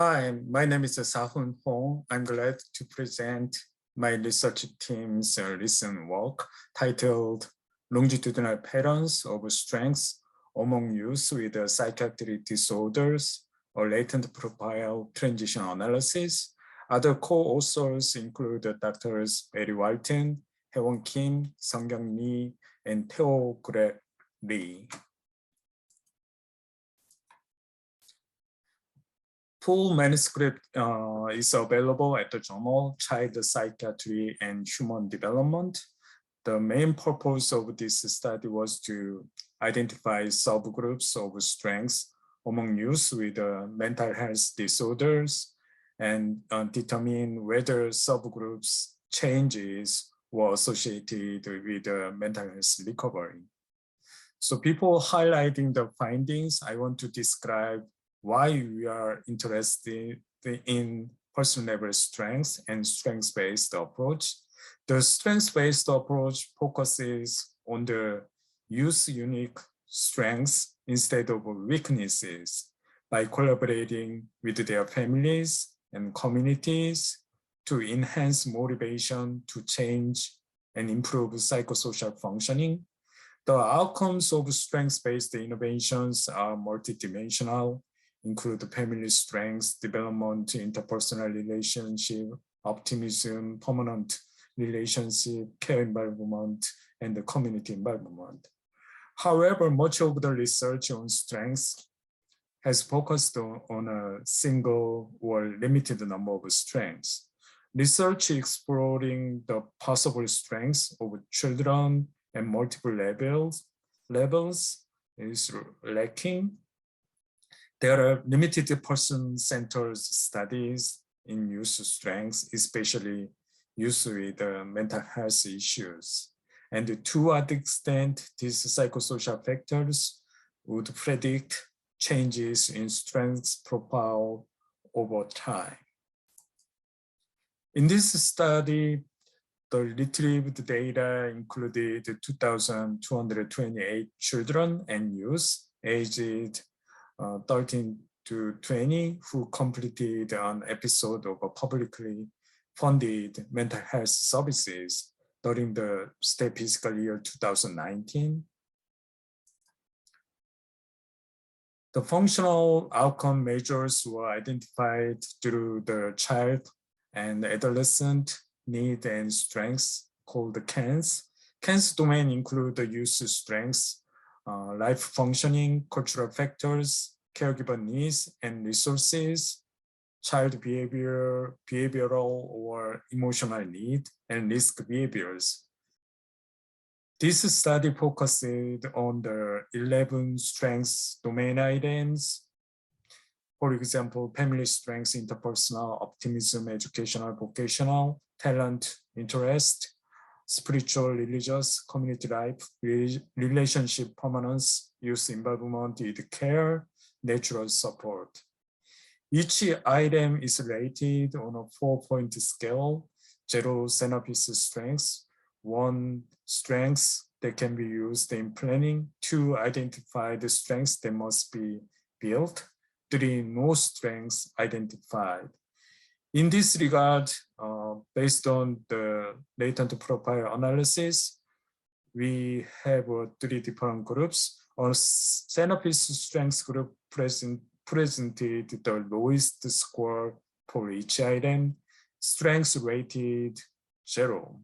Hi, my name is Saahoon Hong. I'm glad to present my research team's recent work titled Longitudinal Patterns of Strengths Among Youth with Psychiatric Disorders, a Latent Profile Transition Analysis. Other co-authors include Drs. Barry Walton, Hea-Won Kim, Sung-Kyung Lee, and Theo Lee. Full manuscript is available at the journal Child Psychiatry and Human Development. The main purpose of this study was to identify subgroups of strengths among youth with mental health disorders and determine whether subgroups changes were associated with mental health recovery. So before highlighting the findings, I want to describe why we are interested in person-level strengths and strengths-based approach. The strengths-based approach focuses on the youth's unique strengths instead of weaknesses by collaborating with their families and communities to enhance motivation to change and improve psychosocial functioning. The outcomes of strengths-based innovations are multidimensional, include family strengths, development, interpersonal relationship, optimism, permanent relationship, care involvement, and the community involvement. However, much of the research on strengths has focused on a single or limited number of strengths. Research exploring the possible strengths of children and multiple levels is lacking. There are limited person-centered studies in youth strengths, especially youth with mental health issues. And to what extent these psychosocial factors would predict changes in strength profile over time. In this study, the retrieved data included 2,228 children and youth aged 13 to 20 who completed an episode of a publicly funded mental health services during the state fiscal year 2019. The functional outcome measures were identified through the child and adolescent need and strengths called the CANS. CANS domain include the youth strengths, life functioning, cultural factors, caregiver needs and resources, child behavior, behavioral or emotional need, and risk behaviors. This study focused on the 11 strengths domain items. For example, family strengths, interpersonal, optimism, educational, vocational, talent, interest, spiritual, religious, community life, relationship permanence, youth involvement with care, natural support. Each item is rated on a 4-point scale, 0 centerpiece strengths, 1 strengths that can be used in planning, 2 identify the strengths that must be built, 3 no strengths identified. In this regard, based on the latent profile analysis, we have 3 different groups. Our centerpiece strengths group presented the lowest score for each item, strengths rated 0.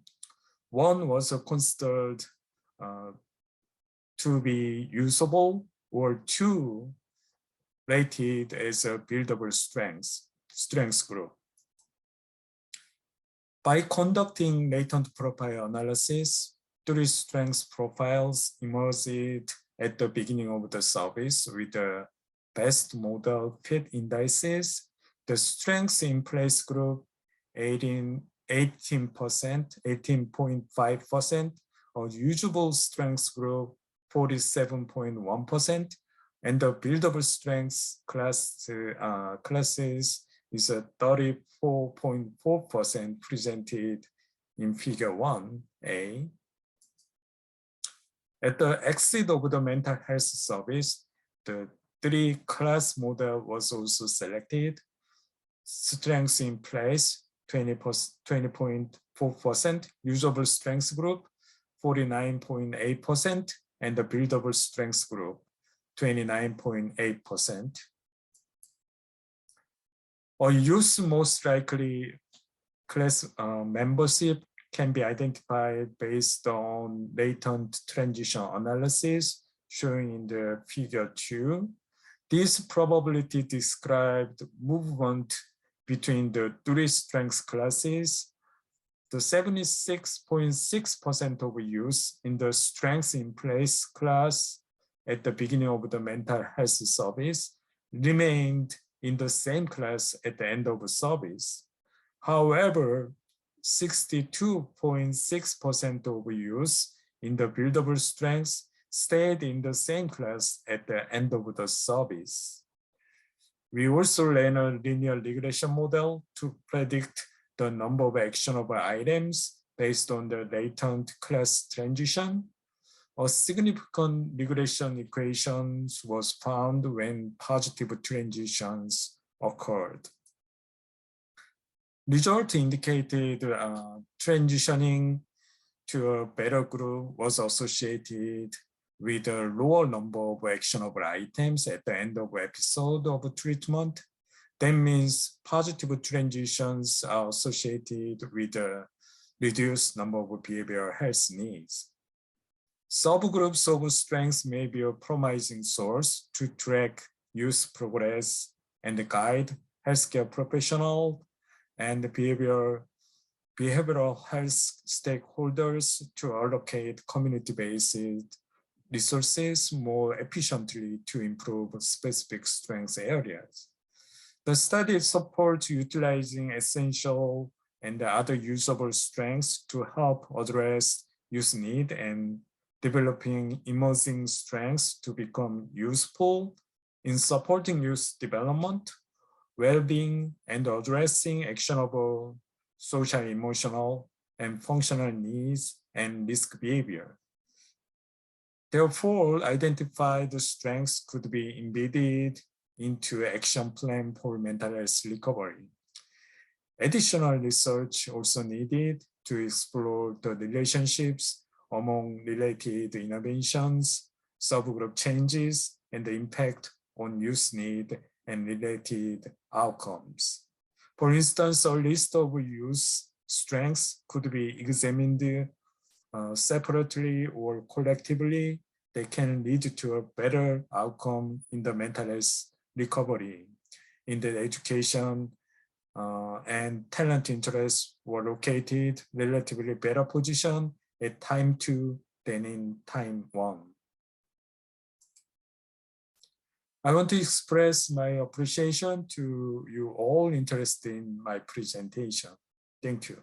1 was considered to be usable, or 2 rated as a buildable strengths group. By conducting latent profile analysis, 3 strengths profiles emerged at the beginning of the service with the best model fit indices. The strengths in place group 18.5%, or usable strengths group 47.1%, and the buildable strengths classes is a 34.4% presented in figure 1A. At the exit of the mental health service, the 3-class model was also selected. strengths in place, 20.4%, usable strengths group, 49.8%, and the buildable strengths group, 29.8%. Or use most likely class membership can be identified based on latent transition analysis shown in the figure 2. This probability described movement between the three strengths classes. The 76.6% of use in the strengths in place class at the beginning of the mental health service remained in the same class at the end of the service. However, 62.6% of use in the buildable strengths stayed in the same class at the end of the service. We also ran a linear regression model to predict the number of actionable items based on the latent class transition. A significant regression equation was found when positive transitions occurred. Result indicated transitioning to a better group was associated with a lower number of actionable items at the end of episode of treatment. That means positive transitions are associated with a reduced number of behavioral health needs. Subgroups of strengths may be a promising source to track use progress and guide healthcare professionals and behavioral health stakeholders to allocate community-based resources more efficiently to improve specific strengths areas. The study supports utilizing essential and other usable strengths to help address use need and developing emerging strengths to become useful in supporting youth development, well-being, and addressing actionable social, emotional, and functional needs and risk behavior. Therefore, identified strengths could be embedded into action plan for mental health recovery. Additional research also needed to explore the relationships among related interventions, subgroup changes, and the impact on youth need and related outcomes. For instance, a list of youth strengths could be examined separately or collectively. They can lead to a better outcome in the mental health recovery. In the education and talent interests were located relatively better position at time 2 than in time 1. I want to express my appreciation to you all interested in my presentation. Thank you.